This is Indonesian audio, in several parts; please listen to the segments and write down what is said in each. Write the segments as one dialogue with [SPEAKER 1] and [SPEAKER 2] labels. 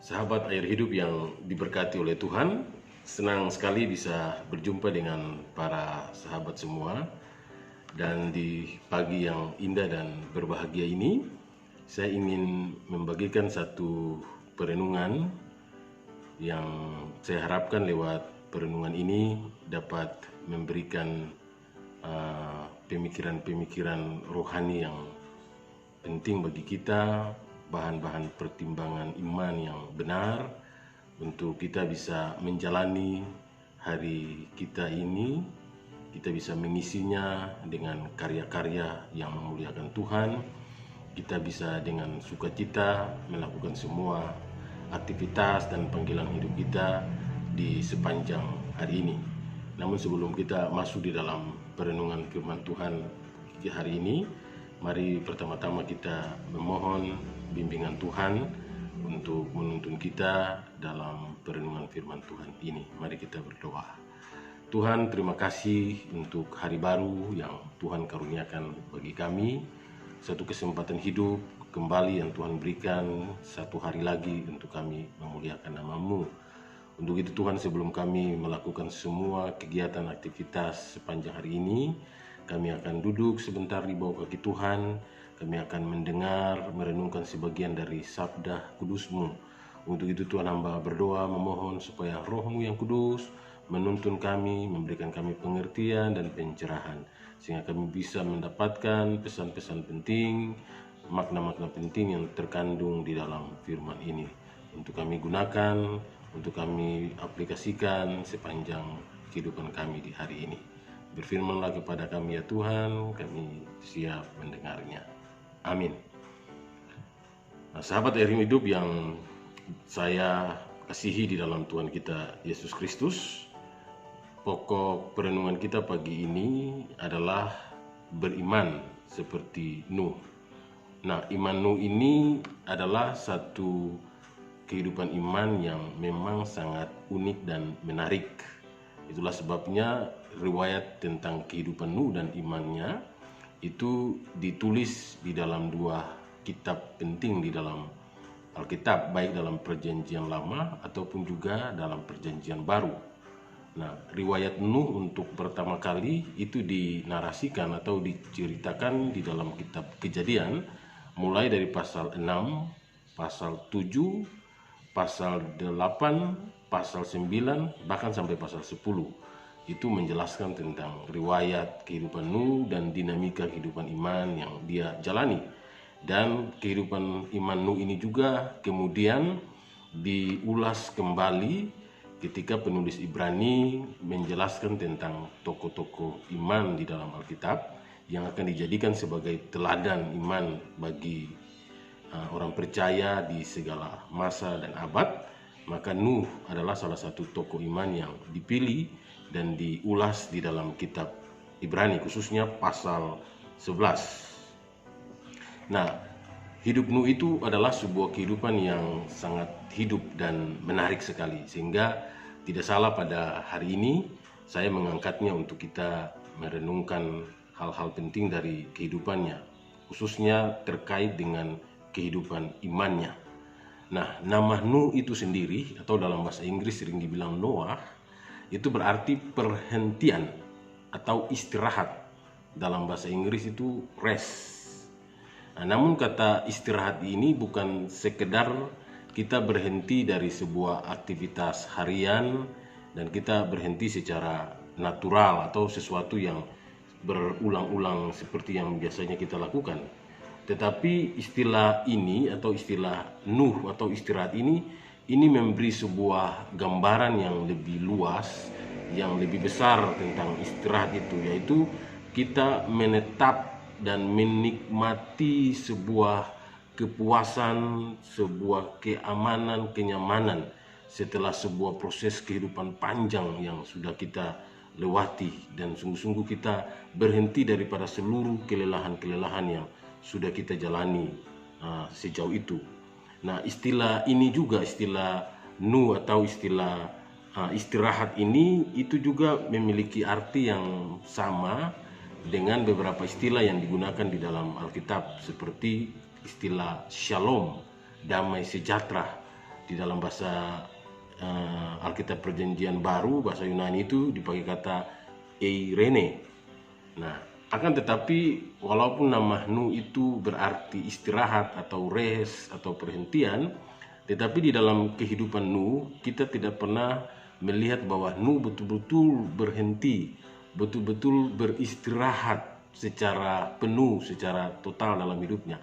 [SPEAKER 1] Sahabat air hidup yang diberkati oleh Tuhan, senang sekali bisa berjumpa dengan para sahabat semua. Dan di pagi yang indah dan berbahagia ini, saya ingin membagikan satu perenungan yang saya harapkan lewat perenungan ini dapat memberikan pemikiran-pemikiran rohani yang penting bagi kita, bahan-bahan pertimbangan iman yang benar untuk kita bisa menjalani hari kita ini. Kita bisa mengisinya dengan karya-karya yang memuliakan Tuhan. Kita bisa dengan sukacita melakukan semua aktivitas dan panggilan hidup kita di sepanjang hari ini. Namun sebelum kita masuk di dalam perenungan firman Tuhan di hari ini, mari pertama-tama kita memohon bimbingan Tuhan untuk menuntun kita dalam perenungan firman Tuhan ini. Mari kita berdoa. Tuhan, terima kasih untuk hari baru yang Tuhan karuniakan bagi kami. Satu kesempatan hidup kembali yang Tuhan berikan, satu hari lagi untuk kami memuliakan nama-Mu. Untuk itu Tuhan, sebelum kami melakukan semua kegiatan aktivitas sepanjang hari ini, kami akan duduk sebentar di bawah kaki Tuhan. Kami akan mendengar, merenungkan sebagian dari sabda kudus-Mu. Untuk itu Tuhan, hamba berdoa memohon supaya Roh-Mu yang kudus menuntun kami, memberikan kami pengertian dan pencerahan, sehingga kami bisa mendapatkan pesan-pesan penting, makna-makna penting yang terkandung di dalam firman ini. Untuk kami gunakan, untuk kami aplikasikan sepanjang kehidupan kami di hari ini. Berfirmanlah kepada kami ya Tuhan, kami siap mendengarnya. Amin. Nah, sahabat air hidup yang saya kasihi di dalam Tuhan kita Yesus Kristus, pokok perenungan kita pagi ini adalah beriman seperti Nuh. Nah, iman Nuh ini adalah satu kehidupan iman yang memang sangat unik dan menarik. Itulah sebabnya riwayat tentang kehidupan Nuh dan imannya itu ditulis di dalam dua kitab penting di dalam Alkitab, baik dalam Perjanjian Lama ataupun juga dalam Perjanjian Baru. Nah, riwayat Nuh untuk pertama kali itu dinarasikan atau diceritakan di dalam kitab Kejadian, mulai dari pasal 6, pasal 7, pasal 8, pasal 9, bahkan sampai pasal 10. Itu menjelaskan tentang riwayat kehidupan Nuh dan dinamika kehidupan iman yang dia jalani. Dan kehidupan iman Nuh ini juga kemudian diulas kembali ketika penulis Ibrani menjelaskan tentang tokoh-tokoh iman di dalam Alkitab yang akan dijadikan sebagai teladan iman bagi orang percaya di segala masa dan abad. Maka Nuh adalah salah satu tokoh iman yang dipilih dan diulas di dalam kitab Ibrani, khususnya pasal 11. Nah, hidup Nuh itu adalah sebuah kehidupan yang sangat hidup dan menarik sekali, sehingga tidak salah pada hari ini saya mengangkatnya untuk kita merenungkan hal-hal penting dari kehidupannya, khususnya terkait dengan kehidupan imannya. Nah, nama Nuh itu sendiri atau dalam bahasa Inggris sering dibilang Noah, itu berarti perhentian atau istirahat. Dalam bahasa Inggris itu rest. Nah, namun kata istirahat ini bukan sekedar kita berhenti dari sebuah aktivitas harian dan kita berhenti secara natural atau sesuatu yang berulang-ulang seperti yang biasanya kita lakukan. Tetapi istilah ini atau istilah Nuh atau istirahat ini memberi sebuah gambaran yang lebih luas, yang lebih besar tentang istirahat itu, yaitu kita menetap dan menikmati sebuah kepuasan, sebuah keamanan, kenyamanan setelah sebuah proses kehidupan panjang yang sudah kita lewati, dan sungguh-sungguh kita berhenti daripada seluruh kelelahan-kelelahan yang sudah kita jalani sejauh itu. Nah, istilah ini juga, istilah Nuh atau istilah istirahat ini itu juga memiliki arti yang sama dengan beberapa istilah yang digunakan di dalam Alkitab, seperti istilah shalom, damai sejahtera, Di dalam bahasa Alkitab Perjanjian Baru, bahasa Yunani itu dipakai kata eirene. Nah, akan tetapi walaupun nama nu itu berarti istirahat atau rest atau perhentian, tetapi di dalam kehidupan nu kita tidak pernah melihat bahwa nu betul-betul berhenti, betul-betul beristirahat secara penuh, secara total dalam hidupnya.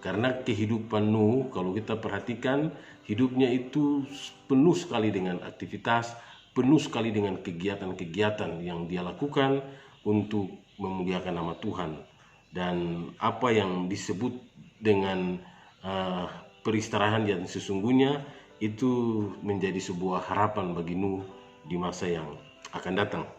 [SPEAKER 1] Karena kehidupan Nuh, kalau kita perhatikan, hidupnya itu penuh sekali dengan aktivitas, penuh sekali dengan kegiatan-kegiatan yang dia lakukan untuk memuliakan nama Tuhan. Dan apa yang disebut dengan peristirahan yang sesungguhnya itu menjadi sebuah harapan bagi Nuh di masa yang akan datang.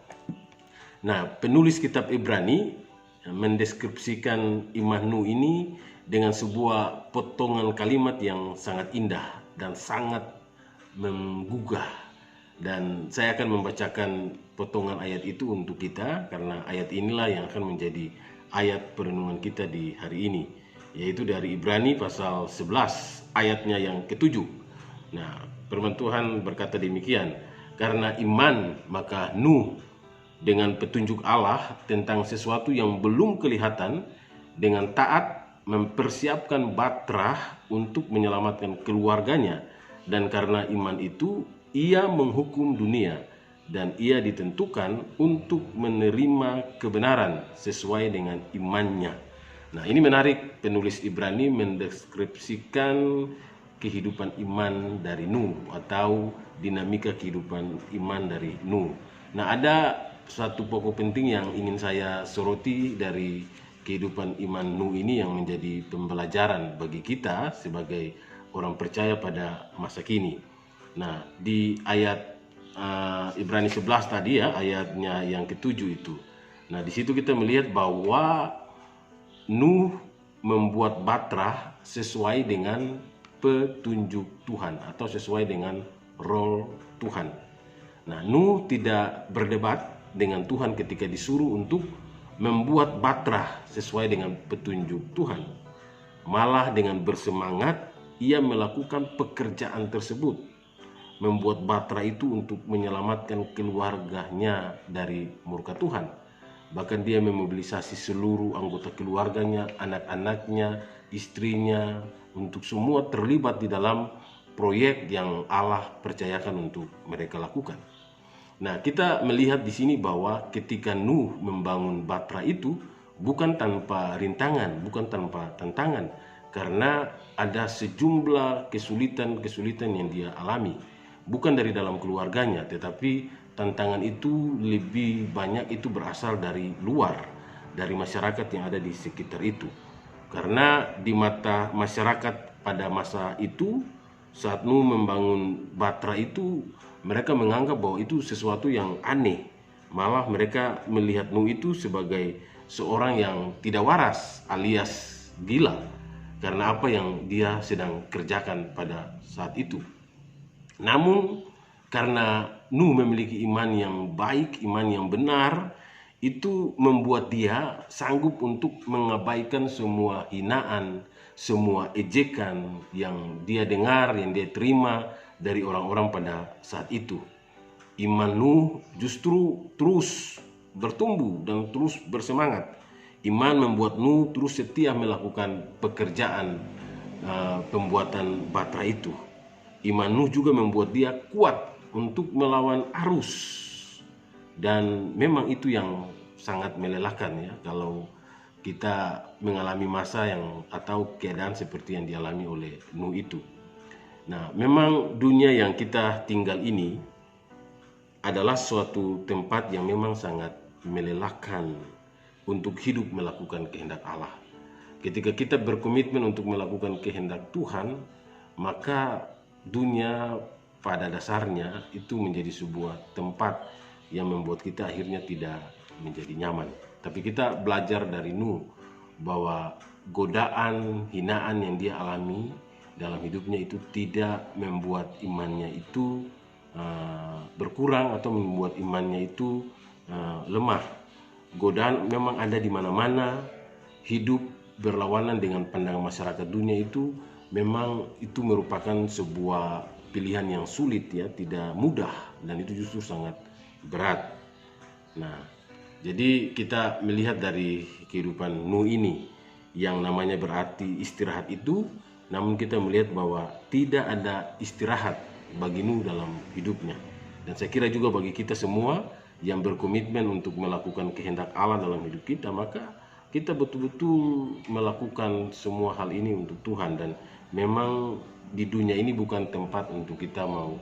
[SPEAKER 1] Nah, penulis kitab Ibrani mendeskripsikan iman Nuh ini dengan sebuah potongan kalimat yang sangat indah dan sangat menggugah. Dan saya akan membacakan potongan ayat itu untuk kita, karena ayat inilah yang akan menjadi ayat perenungan kita di hari ini, yaitu dari Ibrani pasal 11 ayatnya yang ke-7. Nah, firman Tuhan berkata demikian, karena iman maka Nuh dengan petunjuk Allah tentang sesuatu yang belum kelihatan, dengan taat mempersiapkan batrah untuk menyelamatkan keluarganya, dan karena iman itu ia menghukum dunia, dan ia ditentukan untuk menerima kebenaran sesuai dengan imannya. Nah, ini menarik, penulis Ibrani mendeskripsikan kehidupan iman dari Nuh atau dinamika kehidupan iman dari Nuh. Nah, ada satu pokok penting yang ingin saya soroti dari kehidupan iman Nuh ini yang menjadi pembelajaran bagi kita sebagai orang percaya pada masa kini. Nah, di ayat Ibrani 11 tadi ya, ayatnya yang ke-7 itu. Nah, di situ kita melihat bahwa Nuh membuat batrah sesuai dengan petunjuk Tuhan atau sesuai dengan role Tuhan. Nah, Nuh tidak berdebat dengan Tuhan ketika disuruh untuk membuat batrah sesuai dengan petunjuk Tuhan. Malah dengan bersemangat ia melakukan pekerjaan tersebut, membuat batrah itu untuk menyelamatkan keluarganya dari murka Tuhan. Bahkan dia memobilisasi seluruh anggota keluarganya, anak-anaknya, istrinya, untuk semua terlibat di dalam proyek yang Allah percayakan untuk mereka lakukan. Nah, kita melihat di sini bahwa ketika Nuh membangun batrah itu bukan tanpa rintangan, bukan tanpa tantangan, karena ada sejumlah kesulitan-kesulitan yang dia alami, bukan dari dalam keluarganya, tetapi tantangan itu lebih banyak itu berasal dari luar, dari masyarakat yang ada di sekitar itu. Karena di mata masyarakat pada masa itu, saat Nuh membangun batrah itu, mereka menganggap bahwa itu sesuatu yang aneh. Malah mereka melihat Nuh itu sebagai seorang yang tidak waras alias gila, karena apa yang dia sedang kerjakan pada saat itu. Namun karena Nuh memiliki iman yang baik, iman yang benar, itu membuat dia sanggup untuk mengabaikan semua hinaan, semua ejekan yang dia dengar, yang dia terima dari orang-orang pada saat itu. Iman Nuh justru terus bertumbuh dan terus bersemangat. Iman membuat Nuh terus setia melakukan pekerjaan pembuatan batrah itu. Iman Nuh juga membuat dia kuat untuk melawan arus. Dan memang itu yang sangat melelahkan ya, kalau kita mengalami masa yang atau keadaan seperti yang dialami oleh Nuh itu. Nah, memang dunia yang kita tinggal ini adalah suatu tempat yang memang sangat melelahkan untuk hidup melakukan kehendak Allah. Ketika kita berkomitmen untuk melakukan kehendak Tuhan, maka dunia pada dasarnya itu menjadi sebuah tempat yang membuat kita akhirnya tidak menjadi nyaman. Tapi kita belajar dari Nuh bahwa godaan, hinaan yang dia alami dalam hidupnya itu tidak membuat imannya itu berkurang atau membuat imannya itu lemah. Godaan memang ada di mana-mana. Hidup berlawanan dengan pandangan masyarakat dunia itu memang itu merupakan sebuah pilihan yang sulit ya, tidak mudah, dan itu justru sangat berat. Nah, jadi kita melihat dari kehidupan Nuh ini yang namanya berarti istirahat itu, namun kita melihat bahwa tidak ada istirahat bagi Nuh dalam hidupnya. Dan saya kira juga bagi kita semua yang berkomitmen untuk melakukan kehendak Allah dalam hidup kita, maka kita betul-betul melakukan semua hal ini untuk Tuhan. Dan memang di dunia ini bukan tempat untuk kita mau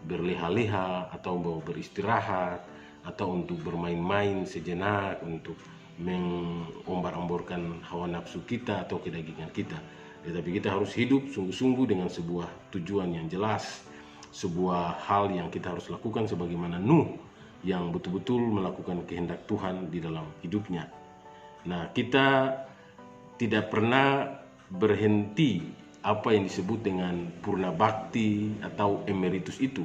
[SPEAKER 1] berleha-leha atau mau beristirahat atau untuk bermain-main sejenak, untuk mengombar-omborkan hawa nafsu kita atau kedagingan kita. Tetapi kita harus hidup sungguh-sungguh dengan sebuah tujuan yang jelas, sebuah hal yang kita harus lakukan sebagaimana Nuh yang betul-betul melakukan kehendak Tuhan di dalam hidupnya. Nah, kita tidak pernah berhenti apa yang disebut dengan purna bakti atau emeritus itu.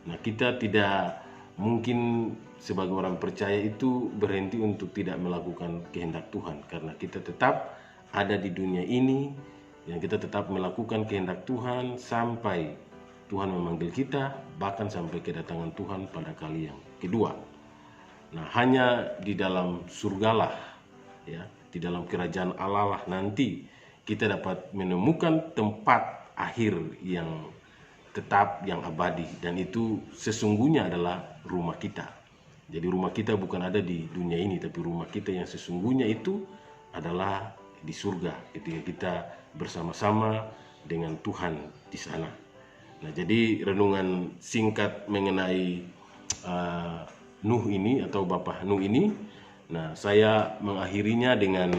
[SPEAKER 1] Nah, kita tidak mungkin sebagai orang percaya itu berhenti untuk tidak melakukan kehendak Tuhan, karena kita tetap ada di dunia ini yang kita tetap melakukan kehendak Tuhan sampai Tuhan memanggil kita, bahkan sampai kedatangan Tuhan pada kali yang kedua. Nah, hanya di dalam surgalah ya, di dalam kerajaan Allah lah nanti kita dapat menemukan tempat akhir yang tetap, yang abadi, dan itu sesungguhnya adalah rumah kita. Jadi rumah kita bukan ada di dunia ini, tapi rumah kita yang sesungguhnya itu adalah di surga ketika kita bersama-sama dengan Tuhan di sana. Nah, jadi renungan singkat mengenai Nuh ini atau Bapak Nuh ini, nah saya mengakhirinya dengan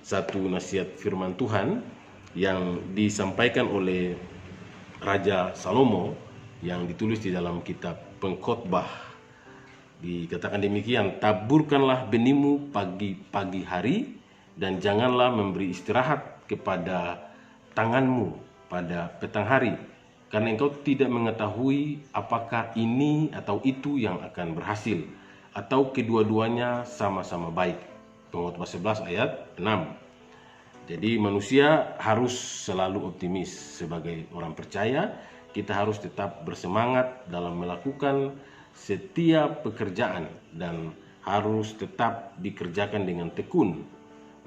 [SPEAKER 1] satu nasihat firman Tuhan yang disampaikan oleh Raja Salomo yang ditulis di dalam kitab Pengkhotbah. Dikatakan demikian, taburkanlah benihmu pagi-pagi hari dan janganlah memberi istirahat kepada tanganmu pada petang hari, karena engkau tidak mengetahui apakah ini atau itu yang akan berhasil, atau kedua-duanya sama-sama baik. Pengkhotbah 11 ayat 6. Jadi manusia harus selalu optimis. Sebagai orang percaya, kita harus tetap bersemangat dalam melakukan setiap pekerjaan dan harus tetap dikerjakan dengan tekun.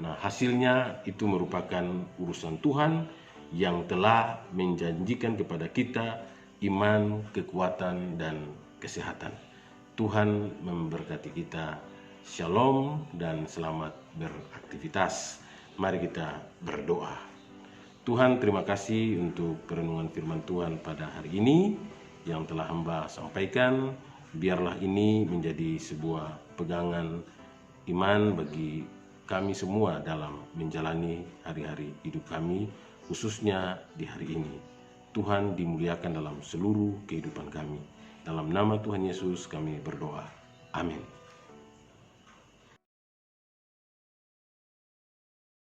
[SPEAKER 1] Nah, hasilnya itu merupakan urusan Tuhan yang telah menjanjikan kepada kita iman, kekuatan, dan kesehatan. Tuhan memberkati kita. Shalom dan selamat beraktivitas. Mari kita berdoa. Tuhan, terima kasih untuk perenungan firman Tuhan pada hari ini yang telah hamba sampaikan. Biarlah ini menjadi sebuah pegangan iman bagi kami semua dalam menjalani hari-hari hidup kami, khususnya di hari ini. Tuhan dimuliakan dalam seluruh kehidupan kami. Dalam nama Tuhan Yesus kami berdoa. Amin.